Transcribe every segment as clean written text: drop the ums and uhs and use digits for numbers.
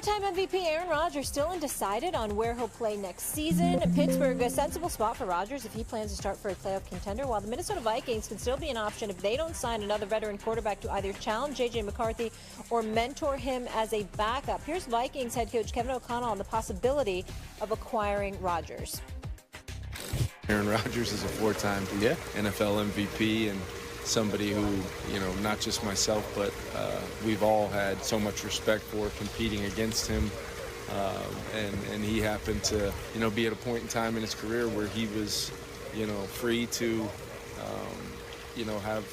Four-time MVP Aaron Rodgers still undecided on where he'll play next season. Pittsburgh, a sensible spot for Rodgers if he plans to start for a playoff contender, while the Minnesota Vikings can still be an option if they don't sign another veteran quarterback to either challenge J.J. McCarthy or mentor him as a backup. Here's Vikings head coach Kevin O'Connell on the possibility of acquiring Rodgers. Aaron Rodgers is a four-time NFL MVP and somebody who, not just myself, but we've all had so much respect for competing against him. And he happened to, be at a point in time in his career where he was, free to, have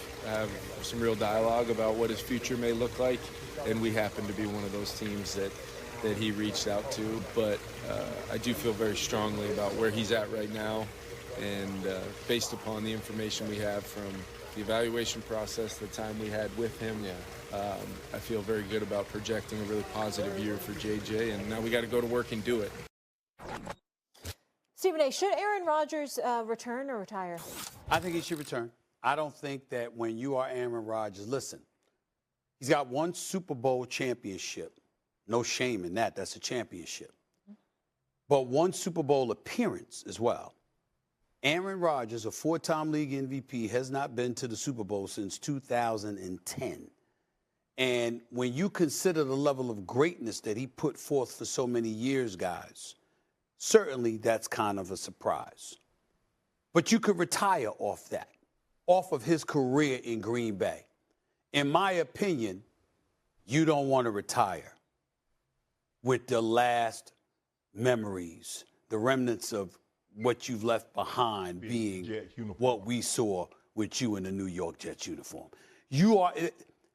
some real dialogue about what his future may look like. And we happen to be one of those teams that he reached out to. But I do feel very strongly about where he's at right now. And based upon the information we have from the evaluation process, the time we had with him, I feel very good about projecting a really positive year for JJ, and now we got to go to work and do it. Stephen A., should Aaron Rodgers return or retire? I think he should return. I don't think that when you are Aaron Rodgers, listen, he's got one Super Bowl championship. No shame in that. That's a championship. But one Super Bowl appearance as well. Aaron Rodgers, a four-time league MVP, has not been to the Super Bowl since 2010. And when you consider the level of greatness that he put forth for so many years, guys, certainly that's kind of a surprise. But you could retire off that, off of his career in Green Bay. In my opinion, you don't want to retire with the last memories, the remnants of what you've left behind being what we saw with you in the New York Jets uniform. You are,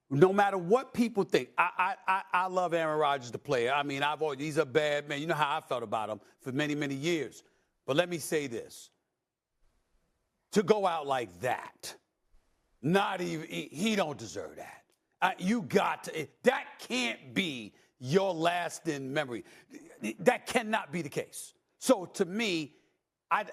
no matter what people think, I love Aaron Rodgers, the player. I mean, he's a bad man. You know how I felt about him for many, many years. But let me say this. To go out like that, he don't deserve that. You got to, that can't be your lasting memory. That cannot be the case. So to me,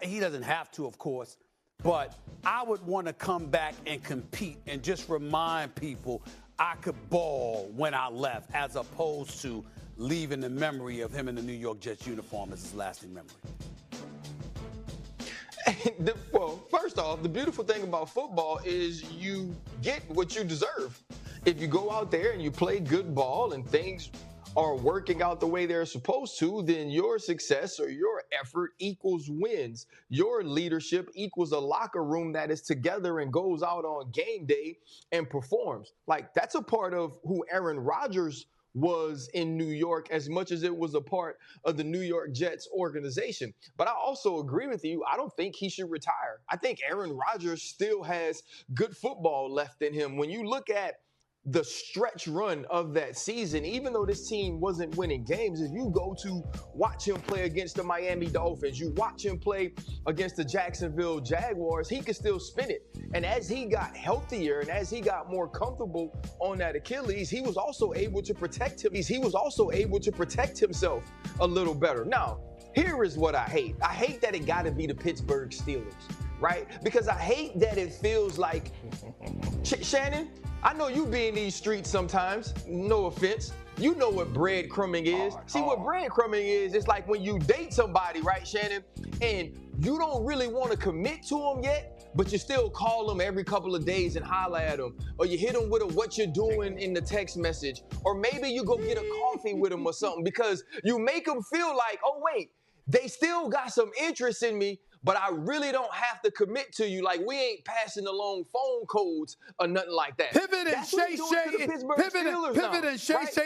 he doesn't have to, of course, but I would want to come back and compete and just remind people I could ball when I left, as opposed to leaving the memory of him in the New York Jets uniform as his lasting memory. Well, first off, the beautiful thing about football is you get what you deserve. If you go out there and you play good ball and things are working out the way they're supposed to, then your success or your effort equals wins. Your leadership equals a locker room that is together and goes out on game day and performs. Like, that's a part of who Aaron Rodgers was in New York as much as it was a part of the New York Jets organization. But I also agree with you. I don't think he should retire. I think Aaron Rodgers still has good football left in him. When you look at the stretch run of that season, even though this team wasn't winning games, if you go to watch him play against the Miami Dolphins, you watch him play against the Jacksonville Jaguars, he could still spin it. And as he got healthier and as he got more comfortable on that Achilles, he was also able to protect him. He was also able to protect himself a little better. Now, here is what I hate. I hate that it got to be the Pittsburgh Steelers, right? Because I hate that it feels like, Shannon, I know you be in these streets sometimes, no offense. You know what breadcrumbing is. See, what breadcrumbing is, it's like when you date somebody, right, Shannon, and you don't really want to commit to them yet, but you still call them every couple of days and holler at them, or you hit them with a what you're doing in the text message, or maybe you go get a coffee with them or something, because you make them feel like, oh, wait, they still got some interest in me, but I really don't have to commit to you. Like, we ain't passing along phone codes or nothing like that. Pivot and Shay Shay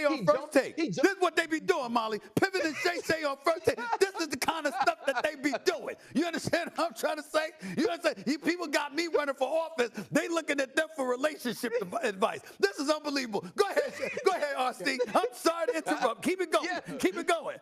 on first take. This is what they be doing, Molly. Pivot and Shay on first take. This is the kind of stuff that they be doing. You understand what I'm trying to say? You understand? People got me running for office. They looking at them for relationship advice. This is unbelievable. Go ahead, RC. I'm sorry to interrupt. Keep it going. Keep it going.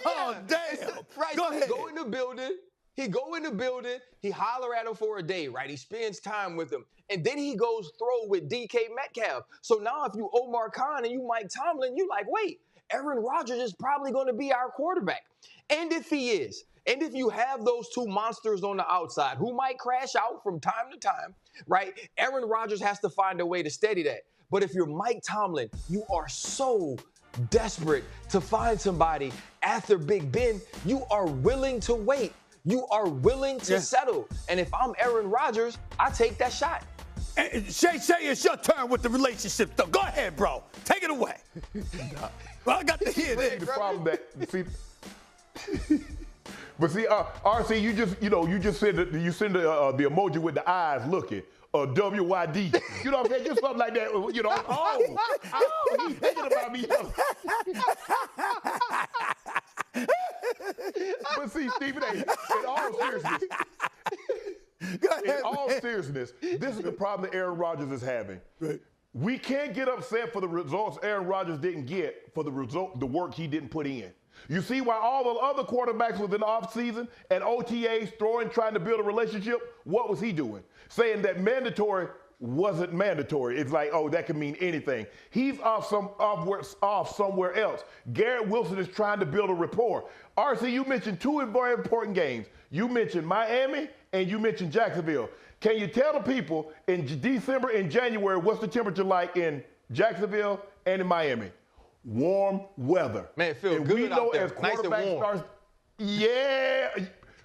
Oh, damn. Right. Go ahead. Go in the building. He go in the building, he holler at him for a day, right? He spends time with him. And then he goes throw with DK Metcalf. So now if you Omar Khan and you Mike Tomlin, you like, wait, Aaron Rodgers is probably going to be our quarterback. And if he is, and if you have those two monsters on the outside who might crash out from time to time, right? Aaron Rodgers has to find a way to steady that. But if you're Mike Tomlin, you are so desperate to find somebody after Big Ben, you are willing to wait. You are willing to settle. And if I'm Aaron Rodgers, I take that shot. Shay, it's your turn with the relationship stuff. Go ahead, bro. Take it away. Well, I got to hear this. The problem that, see, but see, RC, you just said that you send the emoji with the eyes looking. WYD. You know what I'm saying? Just something like that. You know, he's thinking about me. But see, Stephen A., in all seriousness, this is the problem that Aaron Rodgers is having. Right. We can't get upset for the results Aaron Rodgers didn't get for the work he didn't put in. You see why all the other quarterbacks was in the offseason and OTAs trying to build a relationship? What was he doing? Saying that mandatory wasn't mandatory. It's like, oh, that could mean anything. He's off somewhere else. Garrett Wilson is trying to build a rapport. RC, you mentioned two very important games. You mentioned Miami and you mentioned Jacksonville. Can you tell the people in December and January what's the temperature like in Jacksonville and in Miami? Warm weather. Man, it feels good out there. Nice and warm.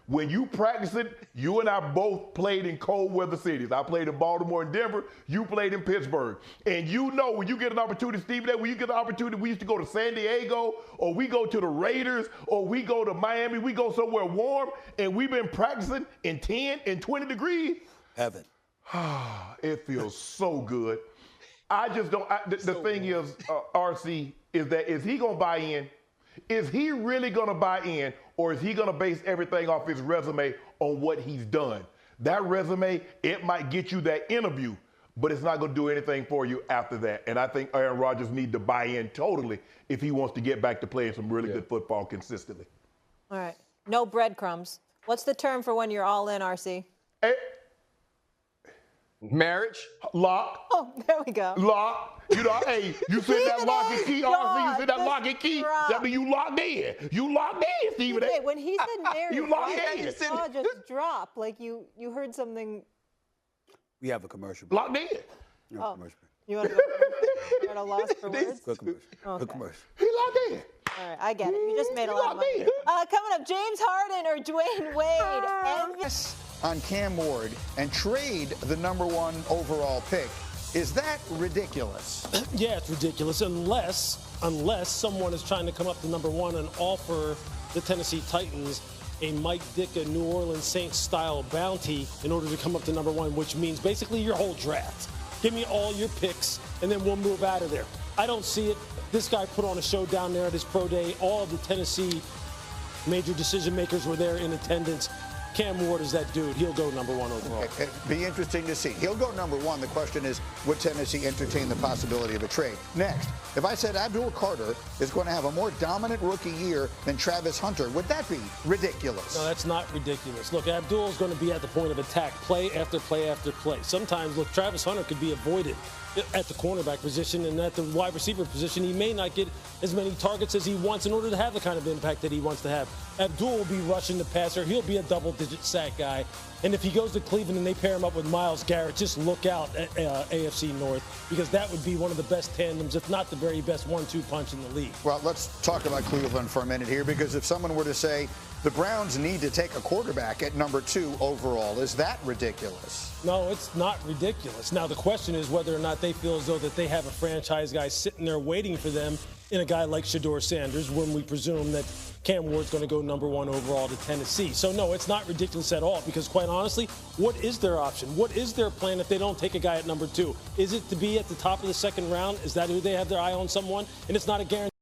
When you practice it, you and I both played in cold weather cities. I played in Baltimore and Denver. You played in Pittsburgh. And you know when you get an opportunity, Steve, when you get the opportunity, we used to go to San Diego, or we go to the Raiders, or we go to Miami. We go somewhere warm, and we've been practicing in 10 and 20 degrees. Heaven. It feels so good. I just don't. The thing is, RC, is he going to buy in? Is he really going to buy in, or is he going to base everything off his resume on what he's done? That resume, it might get you that interview, but it's not going to do anything for you after that. And I think Aaron Rodgers needs to buy in totally if he wants to get back to playing some really good football consistently. All right. No breadcrumbs. What's the term for when you're all in, RC? Marriage. Lock. Oh, there we go. Lock. You know, hey, you said that lock and key, RC. You said that lock and key. That means you locked in. You locked in, Stephen A. When he said marriage, you locked in. Your jaw just dropped. Like you heard something. We have a commercial. Locked in. No, commercial. You want to go? You're at a loss for words? Good commercial. Okay. Good commercial. He locked in. All right, I get it. You just made a lot of money. Coming up, James Harden or Dwayne Wade. On Cam Ward and trade the #1 overall pick. Is that ridiculous? Yeah, it's ridiculous unless someone is trying to come up to #1 and offer the Tennessee Titans a Mike Ditka New Orleans Saints style bounty in order to come up to #1, which means basically your whole draft. Give me all your picks and then we'll move out of there. I don't see it. This guy put on a show down there at his pro day. All of the Tennessee major decision makers were there in attendance. Cam Ward is that dude. He'll go #1 overall. It'd be interesting to see. He'll go #1. The question is, would Tennessee entertain the possibility of a trade? Next, if I said Abdul Carter is going to have a more dominant rookie year than Travis Hunter, would that be ridiculous? No, that's not ridiculous. Look, Abdul is going to be at the point of attack, play after play after play. Sometimes, look, Travis Hunter could be avoided at the cornerback position, and at the wide receiver position, he may not get as many targets as he wants in order to have the kind of impact that he wants to have. Abdul will be rushing the passer. He'll be a double-digit sack guy. And if he goes to Cleveland and they pair him up with Myles Garrett, just look out at AFC North, because that would be one of the best tandems, if not the very best 1-2 punch in the league. Well, let's talk about Cleveland for a minute here, because if someone were to say the Browns need to take a quarterback at #2 overall, is that ridiculous? No, it's not ridiculous. Now, the question is whether or not they feel as though that they have a franchise guy sitting there waiting for them in a guy like Shedeur Sanders, when we presume that Cam Ward's going to go #1 overall to Tennessee. So, no, it's not ridiculous at all, because, quite honestly, what is their option? What is their plan if they don't take a guy at #2? Is it to be at the top of the second round? Is that who they have their eye on someone? And it's not a guarantee.